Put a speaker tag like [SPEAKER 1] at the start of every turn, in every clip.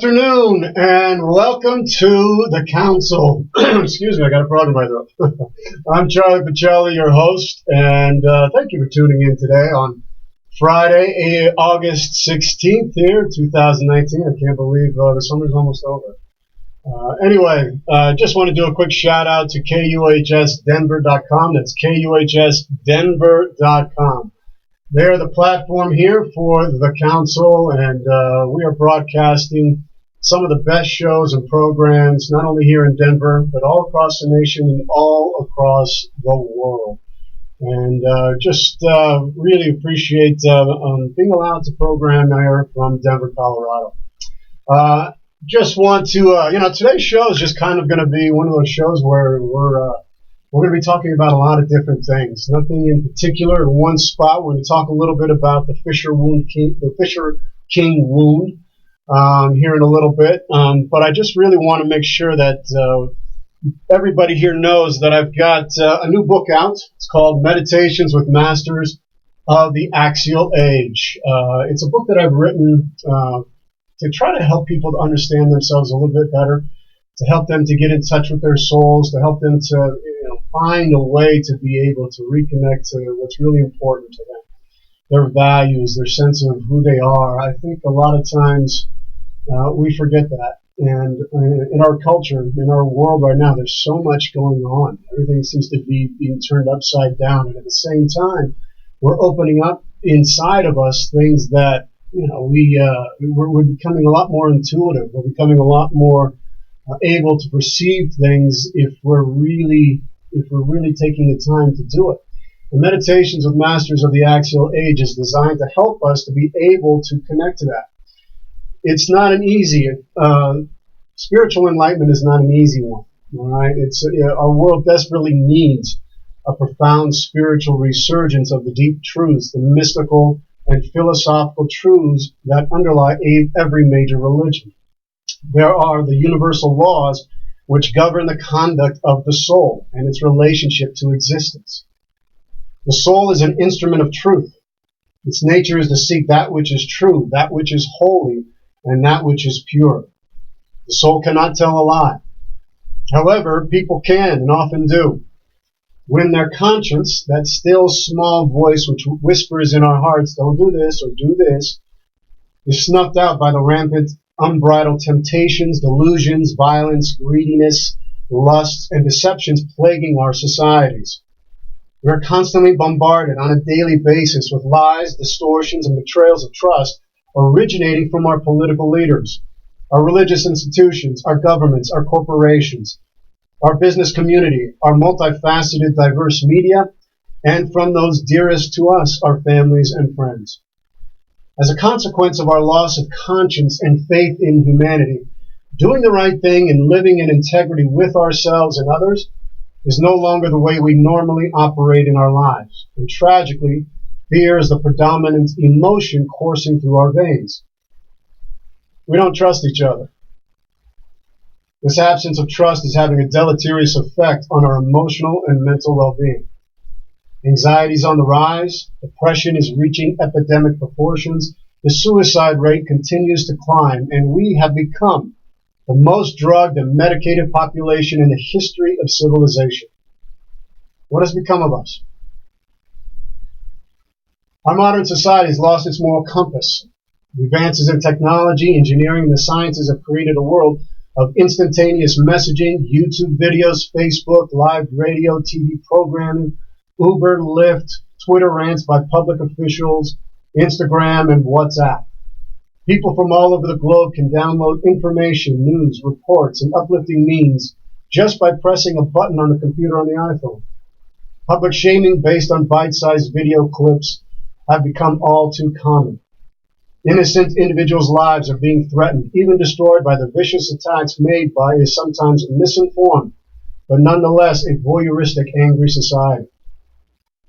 [SPEAKER 1] afternoon and welcome to the council. Excuse me, I got a frog in my throat. I'm Charlie Pacello, your host, and thank you for tuning in today on Friday, August 16th here, 2019. I can't believe the summer's almost over. Anyway, just want to do a quick shout out to KUHSdenver.com. That's KUHSdenver.com. They're the platform here for the council, and we are broadcasting some of the best shows and programs, not only here in Denver, but all across the nation and all across the world. And just really appreciate being allowed to program here from Denver, Colorado. Just want to, today's show is just kind of going to be one of those shows where we're going to be talking about a lot of different things. Nothing in particular in one spot. We're going to talk a little bit about the Fisher King wound here in a little bit. But I just really want to make sure that everybody here knows that I've got a new book out. It's called Meditations with Masters of the Axial Age. It's a book that I've written to try to help people to understand themselves a little bit better, to help them to get in touch with their souls, to help them to find a way to be able to reconnect to what's really important to them, their values, their sense of who they are. I think a lot of times we forget that. And in our culture, in our world right now, there's so much going on. Everything seems to be being turned upside down. And at the same time, we're opening up inside of us things that, we're becoming a lot more intuitive. We're becoming a lot more able to perceive things if we're really taking the time to do it. The Meditations with Masters of the Axial Age is designed to help us to be able to connect to that. It's not an easy, spiritual enlightenment is not an easy one. All right, our world desperately needs a profound spiritual resurgence of the deep truths, the mystical and philosophical truths that underlie every major religion. There are the universal laws which govern the conduct of the soul and its relationship to existence. The soul is an instrument of truth. Its nature is to seek that which is true, that which is holy, and that which is pure. The soul cannot tell a lie. However, people can and often do. When their conscience, that still small voice which whispers in our hearts, don't do this or do this, is snuffed out by the rampant unbridled temptations, delusions, violence, greediness, lusts, and deceptions plaguing our societies. We are constantly bombarded on a daily basis with lies, distortions, and betrayals of trust originating from our political leaders, our religious institutions, our governments, our corporations, our business community, our multifaceted, diverse media, and from those dearest to us, our families and friends. As a consequence of our loss of conscience and faith in humanity, doing the right thing and living in integrity with ourselves and others is no longer the way we normally operate in our lives. And tragically, fear is the predominant emotion coursing through our veins. We don't trust each other. This absence of trust is having a deleterious effect on our emotional and mental well-being. Anxiety is on the rise, depression is reaching epidemic proportions, the suicide rate continues to climb, and we have become the most drugged and medicated population in the history of civilization. What has become of us? Our modern society has lost its moral compass. Advances in technology, engineering, and the sciences have created a world of instantaneous messaging, YouTube videos, Facebook, live radio, TV programming, Uber, Lyft, Twitter rants by public officials, Instagram, and WhatsApp. People from all over the globe can download information, news, reports, and uplifting memes just by pressing a button on the computer on the iPhone. Public shaming based on bite-sized video clips have become all too common. Innocent individuals' lives are being threatened, even destroyed by the vicious attacks made by a sometimes misinformed, but nonetheless a voyeuristic, angry society.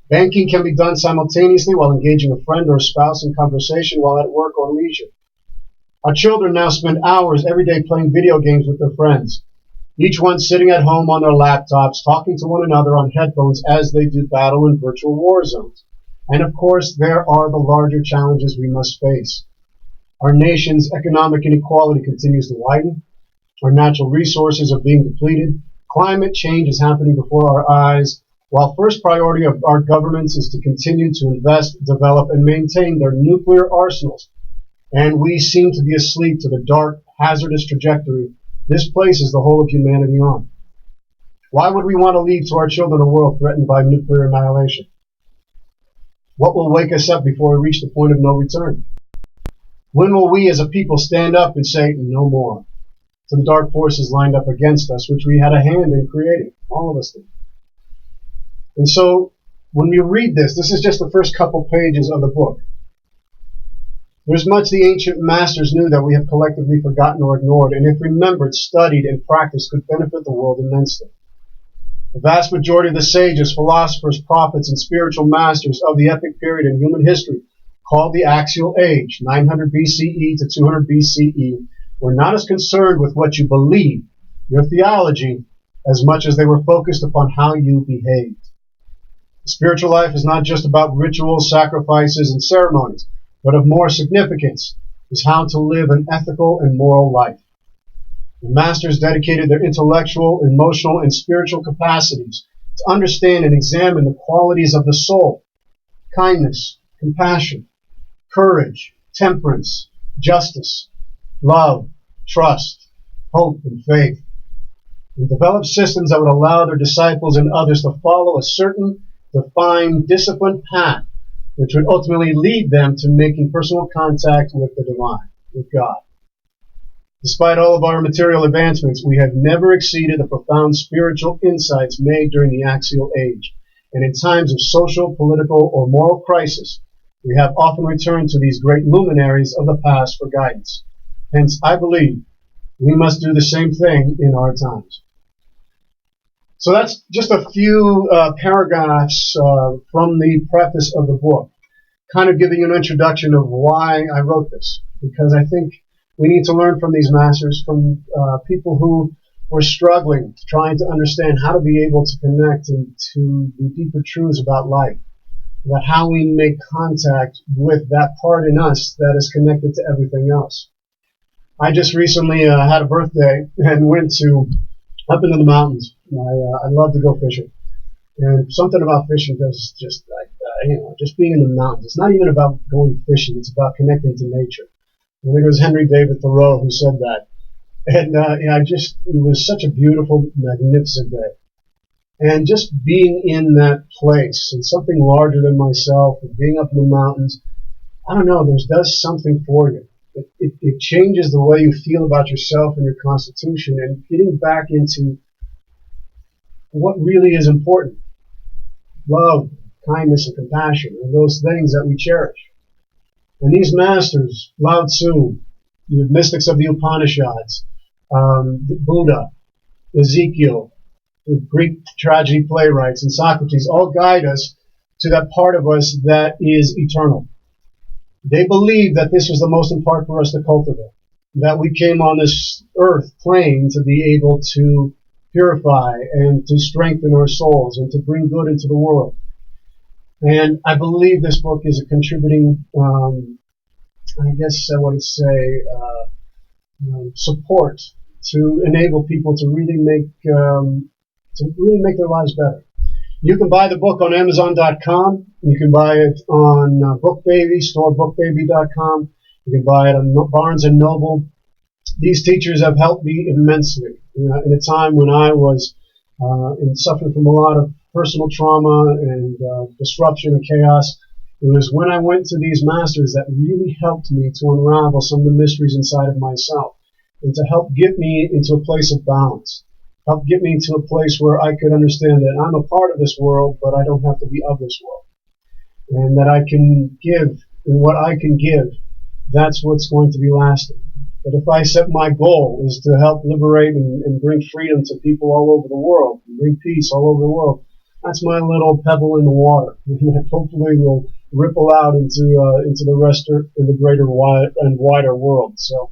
[SPEAKER 1] Banking can be done simultaneously while engaging a friend or a spouse in conversation while at work or leisure. Our children now spend hours every day playing video games with their friends, each one sitting at home on their laptops, talking to one another on headphones as they do battle in virtual war zones. And of course, there are the larger challenges we must face. Our nation's economic inequality continues to widen. Our natural resources are being depleted. Climate change is happening before our eyes, while first priority of our governments is to continue to invest, develop, and maintain their nuclear arsenals. And we seem to be asleep to the dark, hazardous trajectory this places the whole of humanity on. Why would we want to leave to our children a world threatened by nuclear annihilation? What will wake us up before we reach the point of no return? When will we as a people stand up and say, no more, to the dark forces lined up against us, which we had a hand in creating? All of us did. And so, when we read this is just the first couple pages of the book. There's much the ancient masters knew that we have collectively forgotten or ignored, and if remembered, studied, and practiced, could benefit the world immensely. The vast majority of the sages, philosophers, prophets, and spiritual masters of the epic period in human history, called the Axial Age, 900 BCE to 200 BCE, were not as concerned with what you believe, your theology, as much as they were focused upon how you behaved. The spiritual life is not just about rituals, sacrifices, and ceremonies, but of more significance is how to live an ethical and moral life. The masters dedicated their intellectual, emotional, and spiritual capacities to understand and examine the qualities of the soul: kindness, compassion, courage, temperance, justice, love, trust, hope, and faith, and develop systems that would allow their disciples and others to follow a certain defined, disciplined path, which would ultimately lead them to making personal contact with the divine, with God. Despite all of our material advancements, we have never exceeded the profound spiritual insights made during the Axial Age, and in times of social, political, or moral crisis, we have often returned to these great luminaries of the past for guidance. Hence, I believe we must do the same thing in our times. So that's just a few paragraphs from the preface of the book, kind of giving you an introduction of why I wrote this, because I think we need to learn from these masters, from people who were struggling, trying to understand how to be able to connect into the deeper truths about life, about how we make contact with that part in us that is connected to everything else. I just recently had a birthday and went up into the mountains. I love to go fishing, and something about fishing does just just being in the mountains. It's not even about going fishing; it's about connecting to nature. I think it was Henry David Thoreau who said that, and it was such a beautiful, magnificent day, and just being in that place and something larger than myself, and being up in the mountains. I don't know. Does something for you. It changes the way you feel about yourself and your constitution, and getting back into what really is important: love, kindness, and compassion, and those things that we cherish. And these masters, Lao Tzu, the mystics of the Upanishads, Buddha, Ezekiel, the Greek tragedy playwrights, and Socrates, all guide us to that part of us that is eternal. They believe that this was the most important for us to cultivate, that we came on this earth plane to be able to purify and to strengthen our souls and to bring good into the world. And I believe this book is a contributing, support to enable people to really make their lives better. You can buy the book on Amazon.com. You can buy it on BookBaby, storebookbaby.com. You can buy it on Barnes & Noble. These teachers have helped me immensely. In a time when I was suffering from a lot of personal trauma and disruption and chaos, it was when I went to these masters that really helped me to unravel some of the mysteries inside of myself and to help get me into a place of balance. Help get me to a place where I could understand that I'm a part of this world, but I don't have to be of this world. And that I can give, and what I can give, that's what's going to be lasting. But if I set my goal is to help liberate and bring freedom to people all over the world, and bring peace all over the world, that's my little pebble in the water. And that hopefully will ripple out into the rest of the greater and wider world. So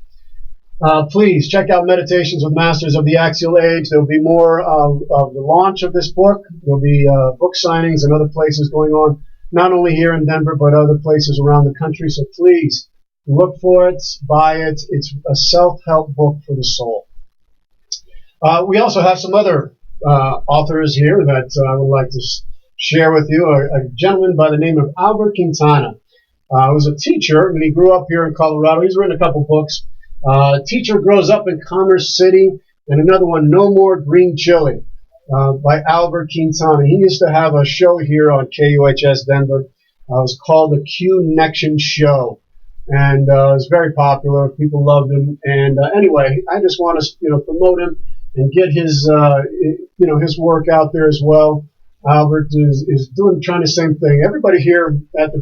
[SPEAKER 1] please check out Meditations with Masters of the Axial Age. There'll be more of the launch of this book. There'll be book signings and other places going on, not only here in Denver, but other places around the country. So please Look for it, buy it. It's a self-help book for the soul. We also have some other authors here that I would like to share with you. A gentleman by the name of Albert Quintana. He was a teacher, and he grew up here in Colorado. He's written a couple books. Teacher grows up in Commerce City, and another one, No More Green Chili, by Albert Quintana. He used to have a show here on KUHS Denver. It was called the Q-Nection Show, and it was very popular. People loved him. And anyway, I just want to promote him and get his his work out there as well. Albert is trying the same thing. Everybody here at the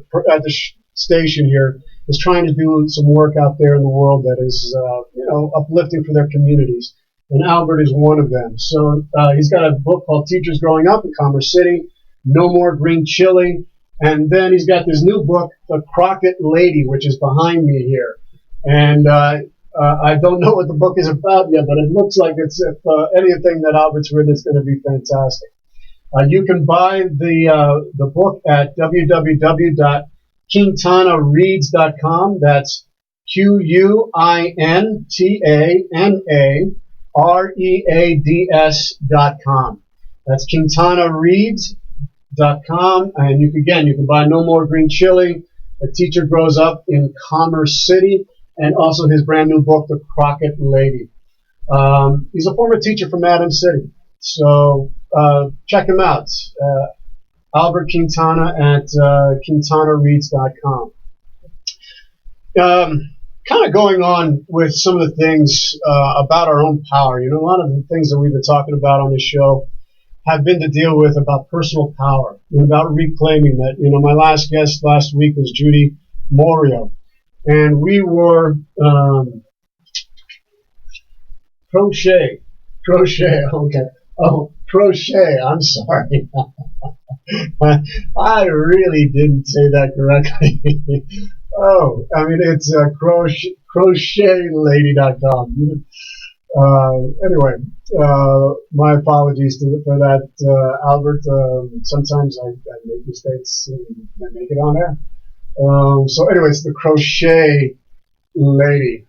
[SPEAKER 1] station here is trying to do some work out there in the world that is uplifting for their communities. And Albert is one of them. So he's got a book called Teachers Growing Up in Commerce City, No More Green Chili, and then he's got this new book, The Crockett Lady, which is behind me here. And I don't know what the book is about yet, but it looks like it's if anything that Albert's written is going to be fantastic. You can buy the book at www.quintanareads.com. That's QUINTANAREADS.com. That's quintanareads.com, and you can buy No More Green Chili. A Teacher Grows Up in Commerce City, and also his brand new book, The Crockett Lady. He's a former teacher from Adams City, so check him out. Albert Quintana at quintanareads.com. Kind of going on with some of the things about our own power. A lot of the things that we've been talking about on this show have been to deal with about personal power and about reclaiming that. My last guest last week was Judy Morio, and we were crochet. Okay. Oh, crochet. I'm sorry. I really didn't say that correctly. Oh, I mean, it's crochetlady.com. Anyway, my apologies for that, Albert. Sometimes I make mistakes and I make it on air. So anyways, The Crochet Lady.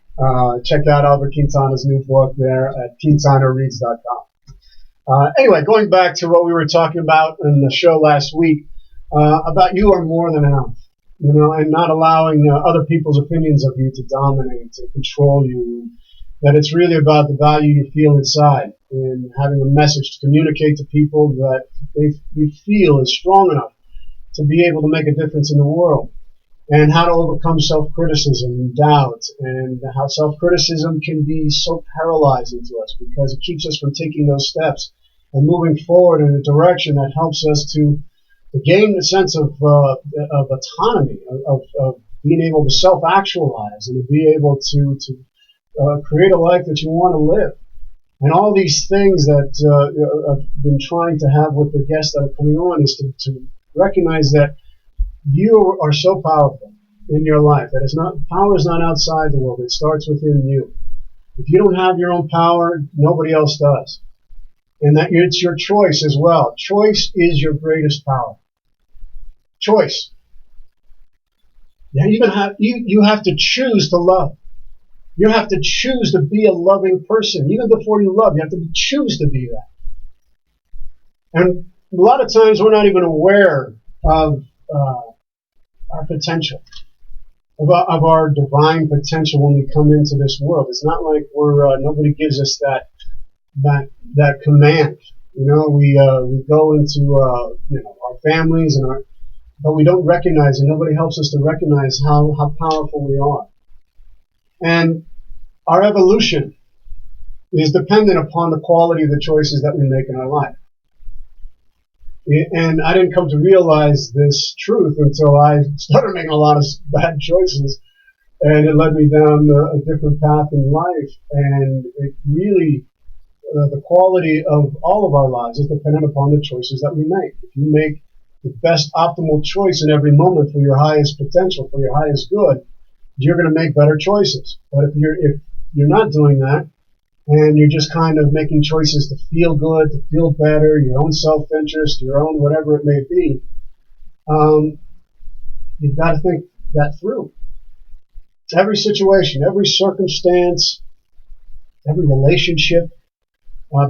[SPEAKER 1] Check out Albert Quintana's new book there at quintanareads.com. Anyway, going back to what we were talking about in the show last week, about you are more than enough, and not allowing other people's opinions of you to dominate, to control you, that it's really about the value you feel inside and having a message to communicate to people that you feel is strong enough to be able to make a difference in the world, and how to overcome self-criticism and doubt, and how self-criticism can be so paralyzing to us because it keeps us from taking those steps and moving forward in a direction that helps us to gain a sense of autonomy, of being able to self-actualize and to be able to create a life that you want to live. And all these things that I've been trying to have with the guests that are coming on is to recognize that you are so powerful in your life that power is not outside the world. It starts within you. If you don't have your own power, nobody else does. And that it's your choice as well. Choice is your greatest power. Choice. You have to choose to love. You have to choose to be a loving person. Even before you love, you have to choose to be that. And a lot of times we're not even aware of our potential, of our divine potential when we come into this world. It's not like nobody gives us that command. We go into our families but we don't recognize, and nobody helps us to recognize how powerful we are. And our evolution is dependent upon the quality of the choices that we make in our life. And I didn't come to realize this truth until I started making a lot of bad choices, and it led me down a different path in life. And it really, the quality of all of our lives is dependent upon the choices that we make. If you make the best optimal choice in every moment for your highest potential, for your highest good, you're going to make better choices. But if you're not doing that, and you're just kind of making choices to feel good, to feel better, your own self-interest, your own whatever it may be, you've got to think that through. Every situation, every circumstance, every relationship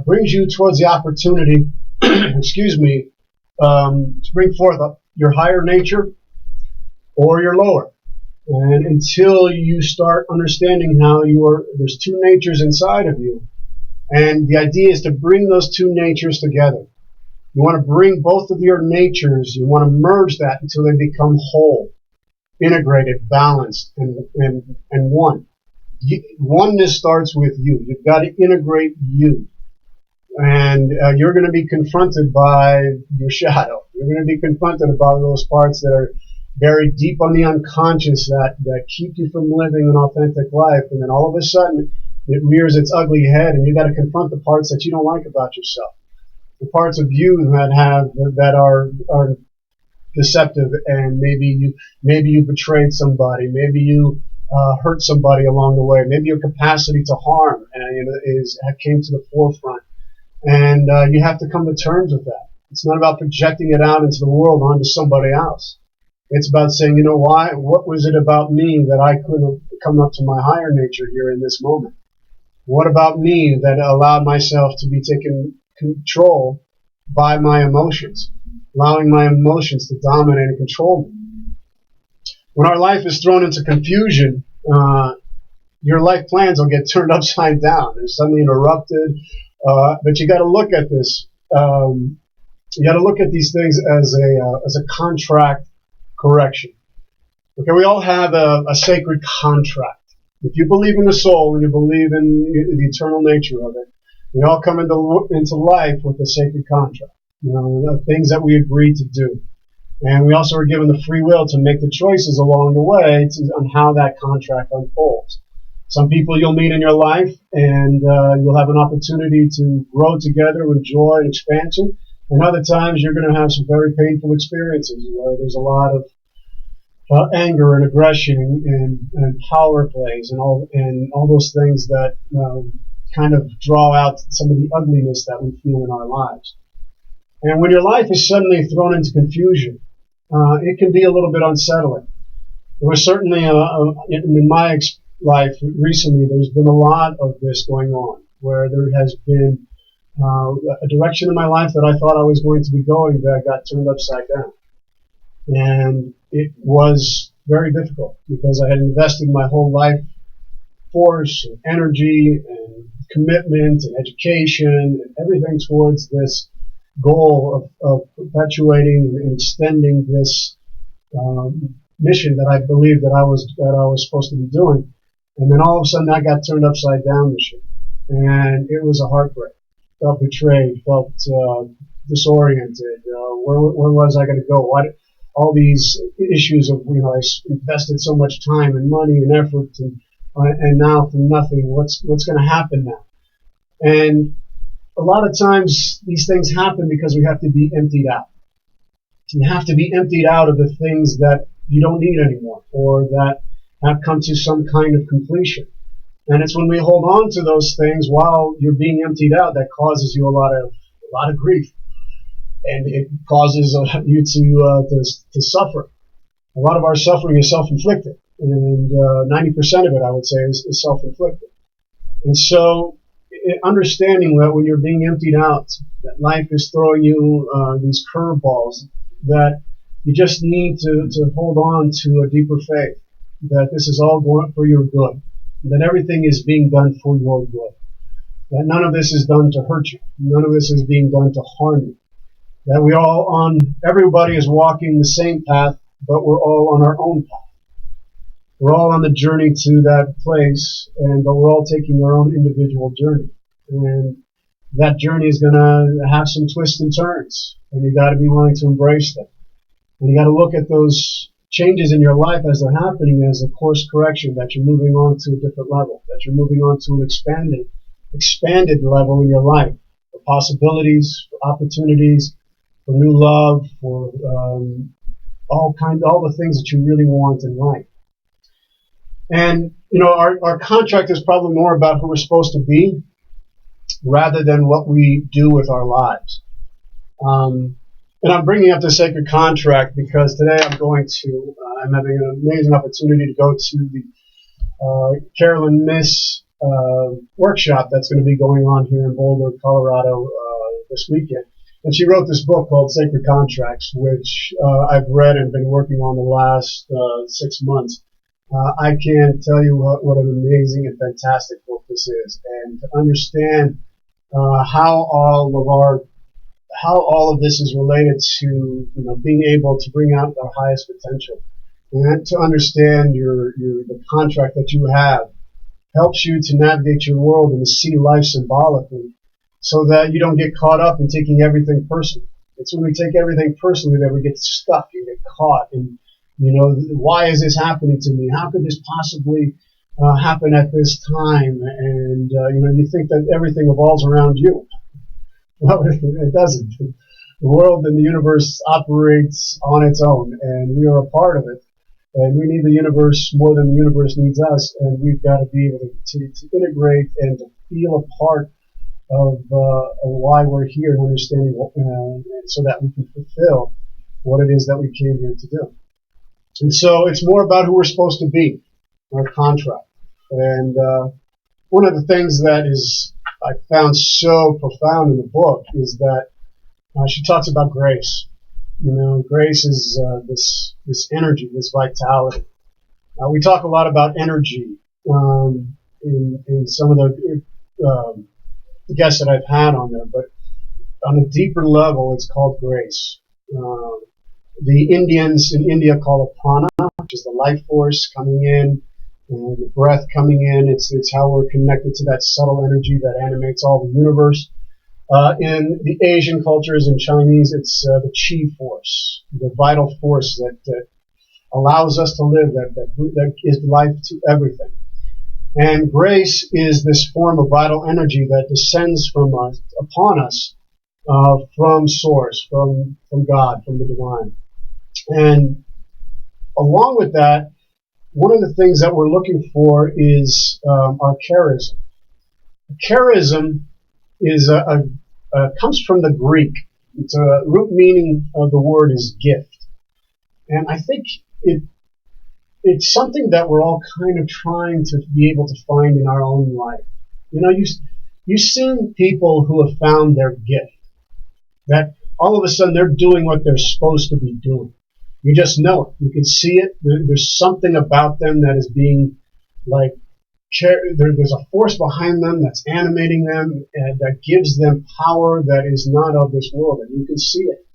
[SPEAKER 1] brings you towards the opportunity, excuse me, to bring forth your higher nature or your lower. And until you start understanding how there's two natures inside of you, and the idea is to bring those two natures together. You want to bring both of your natures, you want to merge that until they become whole, integrated, balanced, and one. Oneness starts with you. You've got to integrate you. And you're going to be confronted by your shadow. You're going to be confronted about those parts that are buried deep on the unconscious that keep you from living an authentic life. And then all of a sudden, it rears its ugly head, and you got to confront the parts that you don't like about yourself. The parts of you that are deceptive, and maybe you betrayed somebody, maybe you hurt somebody along the way, maybe your capacity to harm came to the forefront, and you have to come to terms with that. It's not about projecting it out into the world onto somebody else. It's about saying, you know why? What was it about me that I couldn't come up to my higher nature here in this moment? What about me that allowed myself to be taken control by my emotions, allowing my emotions to dominate and control me? When our life is thrown into confusion, your life plans will get turned upside down. They're suddenly interrupted. But you got to look at this. You got to look at these things as a contract correction. Okay, we all have a sacred contract. If you believe in the soul and you believe in the eternal nature of it, we all come into life with a sacred contract. The things that we agree to do. And we also are given the free will to make the choices along the way on how that contract unfolds. Some people you'll meet in your life, and you'll have an opportunity to grow together with joy and expansion. And other times you're going to have some very painful experiences where there's a lot of anger and aggression and power plays and all those things that kind of draw out some of the ugliness that we feel in our lives. And when your life is suddenly thrown into confusion, it can be a little bit unsettling. There was certainly, in my life recently, there's been a lot of this going on, where there has been a direction in my life that I thought I was going to be going that got turned upside down. And it was very difficult because I had invested my whole life force and energy and commitment and education and everything towards this goal of perpetuating and extending this mission that I believed that I was supposed to be doing. And then all of a sudden that got turned upside down this year. And it was a heartbreak. Felt betrayed, felt disoriented. Where was I going to go? All these issues of, I invested so much time and money and effort and now for nothing. What's going to happen now? And a lot of times these things happen because we have to be emptied out. You have to be emptied out of the things that you don't need anymore or that have come to some kind of completion. And it's when we hold on to those things while you're being emptied out that causes you a lot of grief. And it causes you to suffer. A lot of our suffering is self-inflicted, and 90% of it, I would say, is self-inflicted. And so, understanding that when you're being emptied out, that life is throwing you these curveballs, that you just need to hold on to a deeper faith, that this is all going for your good, that everything is being done for your good, that none of this is done to hurt you, none of this is being done to harm you. That everybody is walking the same path, but we're all on our own path. We're all on the journey to that place, but we're all taking our own individual journey. And that journey is going to have some twists and turns, and you got to be willing to embrace them. And you got to look at those changes in your life as they're happening as a course correction, that you're moving on to a different level, that you're moving on to an expanded level in your life, for possibilities, for opportunities, for new love, for all the things that you really want in life. And our contract is probably more about who we're supposed to be rather than what we do with our lives. And I'm bringing up the sacred contract because today I'm having an amazing opportunity to go to Carolyn Miss workshop that's going to be going on here in Boulder, Colorado this weekend. And she wrote this book called Sacred Contracts, which I've read and been working on the last 6 months. I can't tell you what an amazing and fantastic book this is, and to understand how all of this is related to being able to bring out our highest potential, and to understand the contract that you have helps you to navigate your world and to see life symbolically, so that you don't get caught up in taking everything personally. It's when we take everything personally that we get stuck and get caught. And why is this happening to me? How could this possibly happen at this time? And you think that everything revolves around you. Well, it doesn't. The world and the universe operates on its own, and we are a part of it. And we need the universe more than the universe needs us, and we've got to be able to integrate and to feel a part of why we're here and understanding so that we can fulfill what it is that we came here to do. And so it's more about who we're supposed to be, our contract. And one of the things that I found so profound in the book is that she talks about grace. Grace is this energy, this vitality. We talk a lot about energy in some of the guests that I've had on there, but on a deeper level, it's called grace. The Indians in India call it prana, which is the life force coming in, the breath coming in. It's how we're connected to that subtle energy that animates all the universe. In the Asian cultures and Chinese, it's the chi force, the vital force that allows us to live, that is life to everything. And grace is this form of vital energy that descends upon us from Source, from God, from the divine. And along with that, one of the things that we're looking for is our charism. Charism is comes from the Greek. It's a root meaning of the word is gift, and I think it's something that we're all kind of trying to be able to find in our own life. You've seen people who have found their gift, that all of a sudden they're doing what they're supposed to be doing. You just know it. You can see it. There's something about them that is being there's a force behind them that's animating them and that gives them power that is not of this world, and you can see it.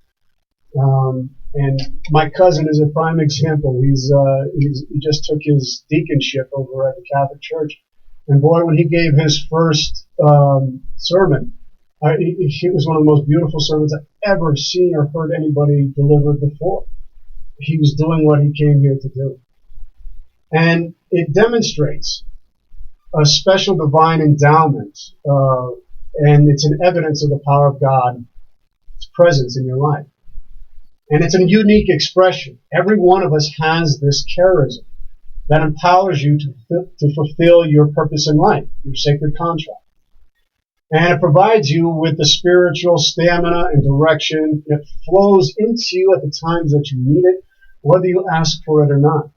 [SPEAKER 1] And my cousin is a prime example. He just took his deaconship over at the Catholic Church, and boy, when he gave his first sermon, it was one of the most beautiful sermons I've ever seen or heard anybody deliver before. He was doing what he came here to do, and it demonstrates a special divine endowment, and it's an evidence of the power of God's presence in your life. And it's a unique expression. Every one of us has this charism that empowers you to fulfill your purpose in life, your sacred contract. And it provides you with the spiritual stamina and direction. It flows into you at the times that you need it, whether you ask for it or not.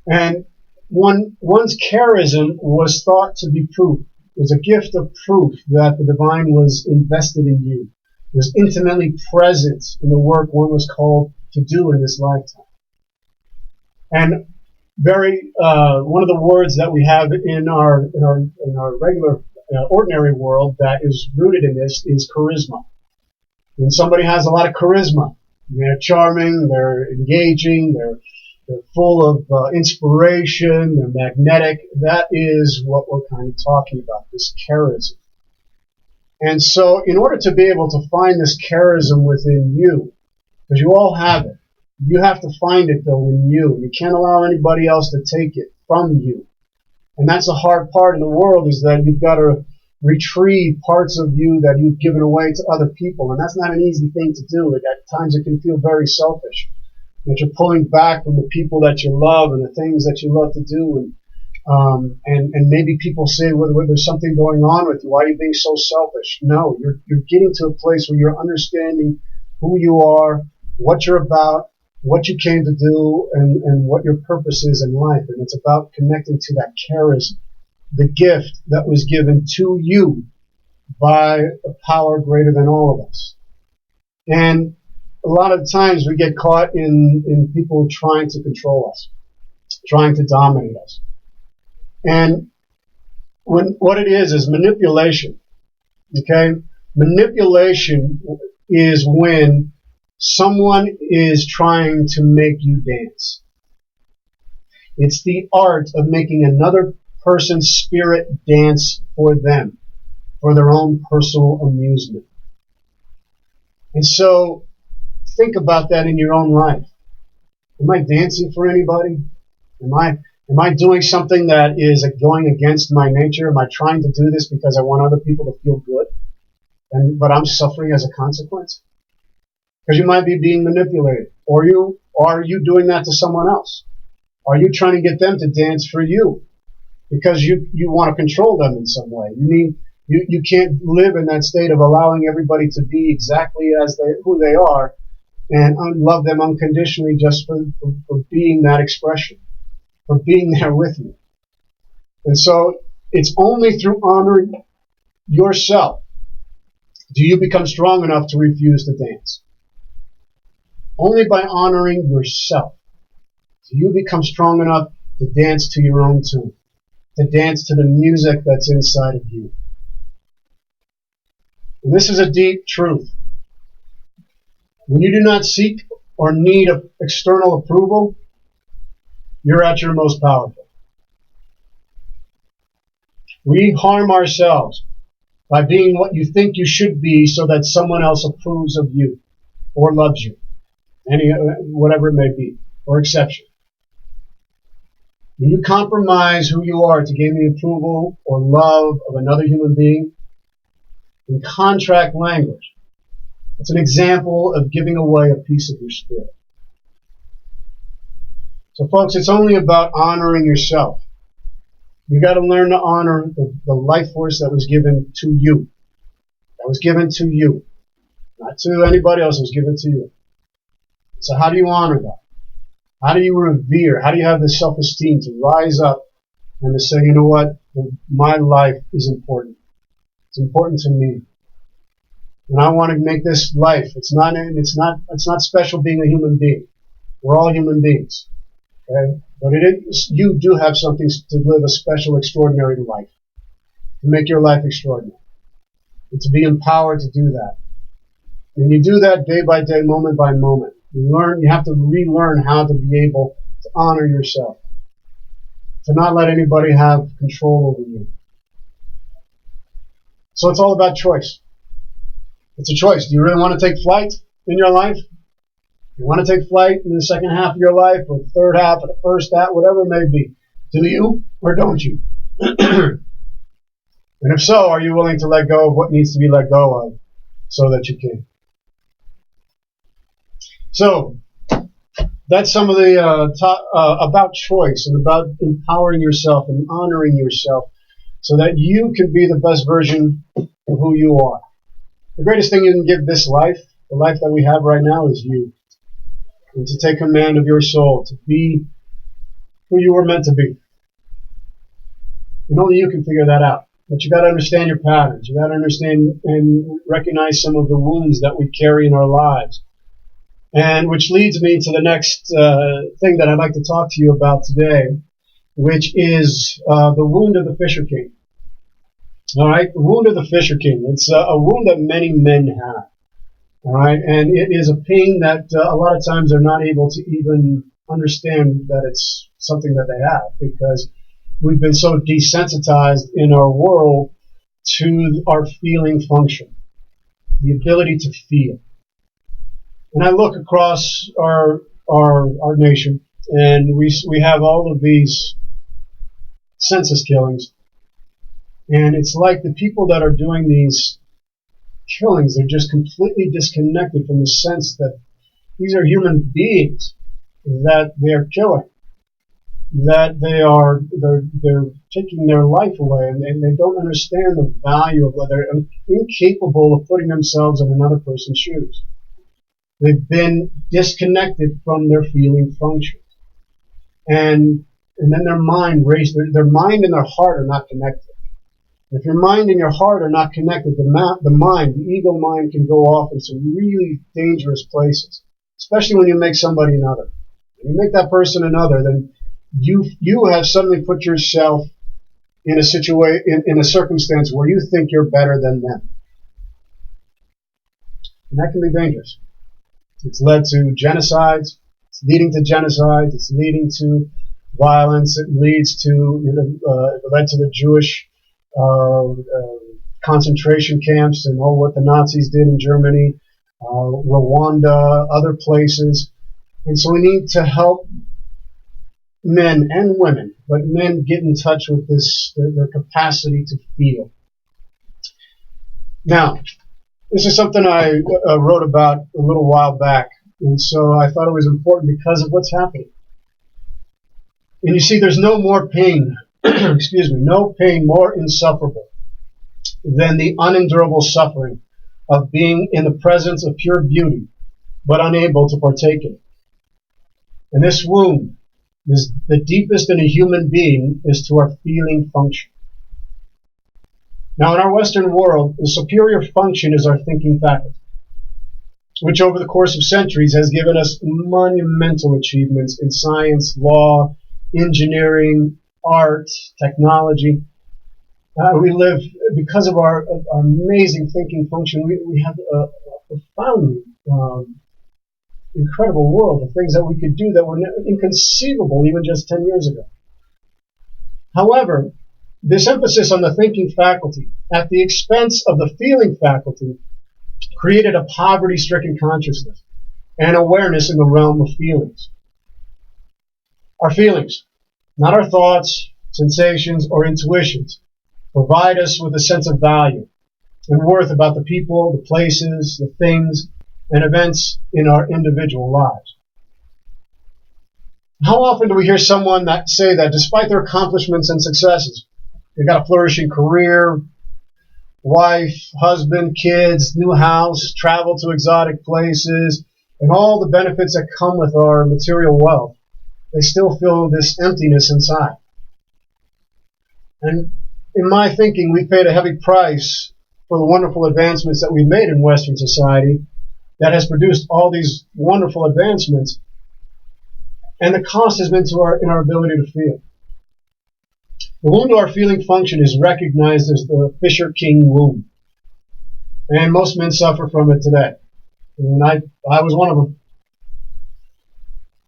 [SPEAKER 1] And one's charism was thought to be proof. It was a gift of proof that the divine was invested in you. It was intimately present in the work one was called to do in this lifetime. And one of the words that we have in our regular ordinary world that is rooted in this is charisma. When somebody has a lot of charisma, they're charming, they're engaging, they're full of inspiration, they're magnetic. That is what we're kind of talking about, this charism. And so in order to be able to find this charism within you, because you all have it, you have to find it though in you. You can't allow anybody else to take it from you. And that's the hard part in the world, is that you've got to retrieve parts of you that you've given away to other people. And that's not an easy thing to do. At times it can feel very selfish, that you're pulling back from the people that you love and the things that you love to do. And maybe people say, well, there's something going on with you. Why are you being so selfish? No, you're getting to a place where you're understanding who you are, what you're about, what you came to do and what your purpose is in life. And it's about connecting to that charisma, the gift that was given to you by a power greater than all of us. And a lot of times we get caught in people trying to control us, trying to dominate us. And what it is manipulation. Okay? Manipulation is when someone is trying to make you dance. It's the art of making another person's spirit dance for them, for their own personal amusement. And so, think about that in your own life. Am I dancing for anybody? Am I doing something that is going against my nature? Am I trying to do this because I want other people to feel good, but I'm suffering as a consequence? Because you might be being manipulated. Or are you doing that to someone else? Are you trying to get them to dance for you because you want to control them in some way? You can't live in that state of allowing everybody to be exactly as who they are and love them unconditionally just for being that expression, for being there with you. And so it's only through honoring yourself do you become strong enough to refuse to dance. Only by honoring yourself do you become strong enough to dance to your own tune, to dance to the music that's inside of you. And this is a deep truth. When you do not seek or need external approval, you're at your most powerful. We harm ourselves by being what you think you should be so that someone else approves of you or loves you, whatever it may be, or exception. When you compromise who you are to gain the approval or love of another human being, in contract language, it's an example of giving away a piece of your spirit. So folks, it's only about honoring yourself. You got to learn to honor the life force that was given to you. That was given to you. Not to anybody else, it was given to you. So how do you honor that? How do you revere? How do you have the self-esteem to rise up and to say, you know what? My life is important. It's important to me. And I want to make this life. It's not special being a human being. We're all human beings. Okay? But you do have something to live a special, extraordinary life. To make your life extraordinary. And to be empowered to do that. And you do that day by day, moment by moment. You have to relearn how to be able to honor yourself. To not let anybody have control over you. So it's all about choice. It's a choice. Do you really want to take flight in your life? You want to take flight in the second half of your life, or the third half, or the first half, whatever it may be. Do you, or don't you? And if so, are you willing to let go of what needs to be let go of so that you can? So, that's some of the about choice and about empowering yourself and honoring yourself so that you can be the best version of who you are. The greatest thing you can give this life, the life that we have right now, is you. And to take command of your soul, to be who you were meant to be. And only you can figure that out. But you got to understand your patterns. You got to understand and recognize some of the wounds that we carry in our lives. And which leads me to the next thing that I'd like to talk to you about today, which is the wound of the Fisher King. All right, the wound of the Fisher King. It's a wound that many men have. All right, and it is a pain that a lot of times they're not able to even understand that it's something that they have, because we've been so desensitized in our world to our feeling function, the ability to feel. And I look across our nation, and we have all of these census killings, and it's like the people that are doing these killings, they're just completely disconnected from the sense that these are human beings that they're killing, that they're taking their life away, and they don't understand the value of, they're incapable of putting themselves in another person's shoes. They've been disconnected from their feeling function. And then their mind races, their mind and their heart are not connected. If your mind and your heart are not connected, the ego mind can go off in some really dangerous places, especially when you make somebody another. When you make that person another, then you have suddenly put yourself in a in a circumstance where you think you're better than them. And that can be dangerous. It's led to genocides. It's leading to genocides. It's leading to violence. It leads to, it led to the Jewish concentration camps and all what the Nazis did in Germany, Rwanda, other places. And so we need to help men and women, but men get in touch with their capacity to feel. Now, this is something I wrote about a little while back, and so I thought it was important because of what's happening. And you see, there's no more pain, no pain more insufferable than the unendurable suffering of being in the presence of pure beauty, but unable to partake in it. And this wound, the deepest in a human being, is to our feeling function. Now, in our Western world, the superior function is our thinking faculty, which over the course of centuries has given us monumental achievements in science, law, engineering, art, technology. We live, because of our amazing thinking function, we have a profoundly incredible world of things that we could do that were inconceivable even just 10 years ago. However, this emphasis on the thinking faculty at the expense of the feeling faculty created a poverty-stricken consciousness and awareness in the realm of feelings. Our feelings, not our thoughts, sensations, or intuitions, provide us with a sense of value and worth about the people, the places, the things, and events in our individual lives. How often do we hear someone say that despite their accomplishments and successes, they've got a flourishing career, wife, husband, kids, new house, travel to exotic places, and all the benefits that come with our material wealth, they still feel this emptiness inside. And in my thinking, we paid a heavy price for the wonderful advancements that we've made in Western society that has produced all these wonderful advancements, and the cost has been in our ability to feel. The wound to our feeling function is recognized as the Fisher-King wound, and most men suffer from it today, and I was one of them.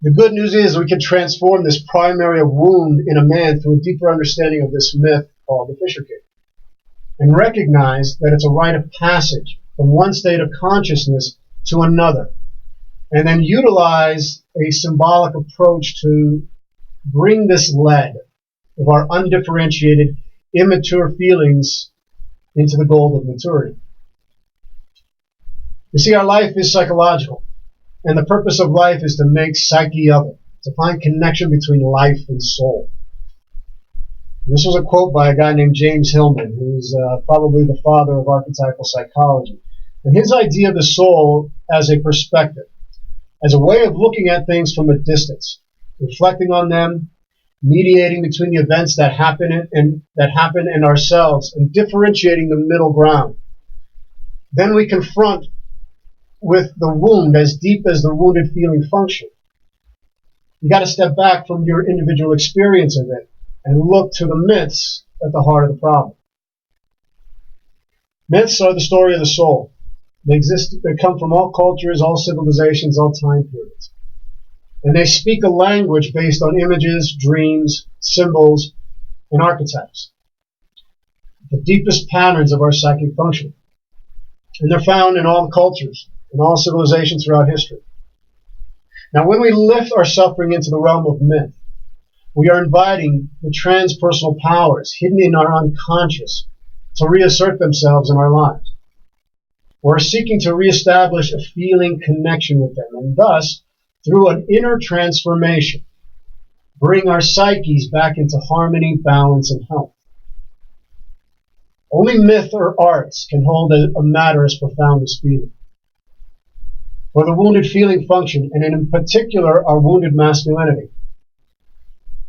[SPEAKER 1] The good news is we can transform this primary wound in a man through a deeper understanding of this myth called the Fisher-King, and recognize that it's a rite of passage from one state of consciousness to another, and then utilize a symbolic approach to bring this lead of our undifferentiated, immature feelings into the gold of maturity. You see, our life is psychological, and the purpose of life is to make psyche of it, to find connection between life and soul. And this was a quote by a guy named James Hillman, who's probably the father of archetypal psychology. And his idea of the soul as a perspective, as a way of looking at things from a distance, reflecting on them, mediating between the events that happen in ourselves, and differentiating the middle ground. Then we confront with the wound as deep as the wounded feeling function. You got to step back from your individual experience of it and look to the myths at the heart of the problem. Myths are the story of the soul. They come from all cultures, all civilizations, all time periods. And they speak a language based on images, dreams, symbols, and archetypes. The deepest patterns of our psychic function. And they're found in all cultures, in all civilizations throughout history. Now, when we lift our suffering into the realm of myth, we are inviting the transpersonal powers hidden in our unconscious to reassert themselves in our lives. We're seeking to reestablish a feeling connection with them, and thus, through an inner transformation, bring our psyches back into harmony, balance, and health. Only myth or arts can hold a matter as profound as feeling. or the wounded feeling function, and in particular our wounded masculinity.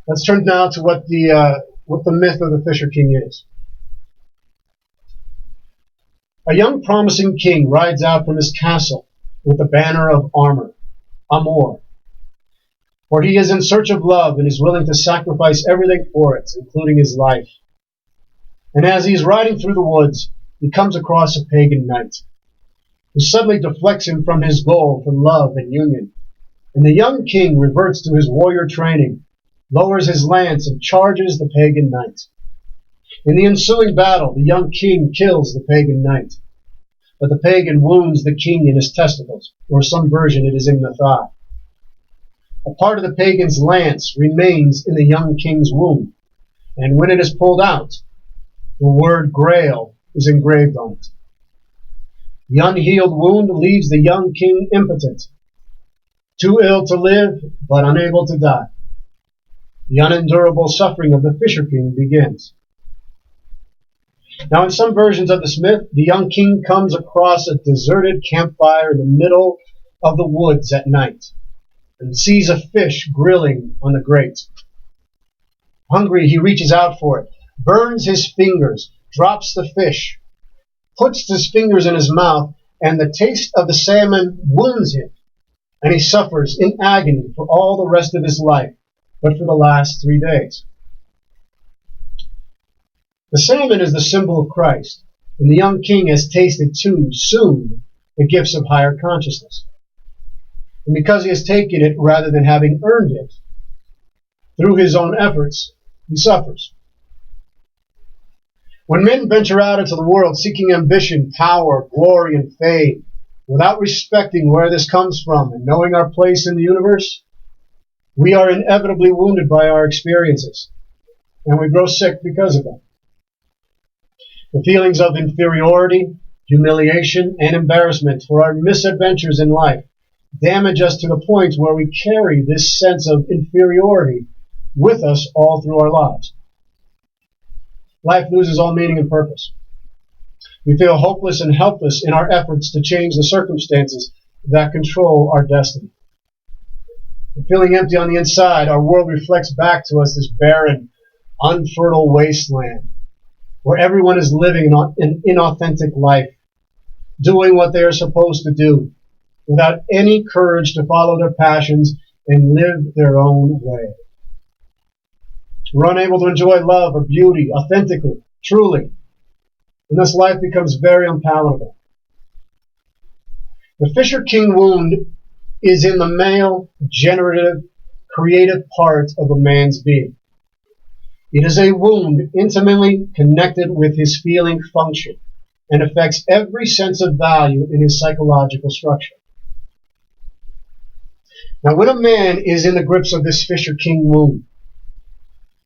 [SPEAKER 1] Let's turn now to what the myth of the Fisher King is. A young promising king rides out from his castle with a banner of armor, amour, for he is in search of love and is willing to sacrifice everything for it, including his life. And as he is riding through the woods, he comes across a pagan knight, who suddenly deflects him from his goal for love and union. And the young king reverts to his warrior training, lowers his lance, and charges the pagan knight. In the ensuing battle, the young king kills the pagan knight, but the pagan wounds the king in his testicles, or some version it is in the thigh. A part of the pagan's lance remains in the young king's wound, and when it is pulled out, the word Grail is engraved on it. The unhealed wound leaves the young king impotent, too ill to live, but unable to die. The unendurable suffering of the Fisher King begins. Now, in some versions of this myth, the young king comes across a deserted campfire in the middle of the woods at night and sees a fish grilling on the grate. Hungry, he reaches out for it, burns his fingers, drops the fish, puts his fingers in his mouth, and the taste of the salmon wounds him, and he suffers in agony for all the rest of his life, but for the last 3 days. The salmon is the symbol of Christ, and the young king has tasted too soon the gifts of higher consciousness. And because he has taken it rather than having earned it, through his own efforts, he suffers. When men venture out into the world seeking ambition, power, glory, and fame, without respecting where this comes from and knowing our place in the universe, we are inevitably wounded by our experiences, and we grow sick because of them. The feelings of inferiority, humiliation, and embarrassment for our misadventures in life damage us to the point where we carry this sense of inferiority with us all through our lives. Life loses all meaning and purpose. We feel hopeless and helpless in our efforts to change the circumstances that control our destiny. And feeling empty on the inside, our world reflects back to us this barren, unfertile wasteland where everyone is living an inauthentic life, doing what they are supposed to do, without any courage to follow their passions and live their own way. We're unable to enjoy love or beauty authentically, truly, and thus life becomes very unpalatable. The Fisher King wound is in the male, generative, creative part of a man's being. It is a wound intimately connected with his feeling function and affects every sense of value in his psychological structure. Now, when a man is in the grips of this Fisher King wound,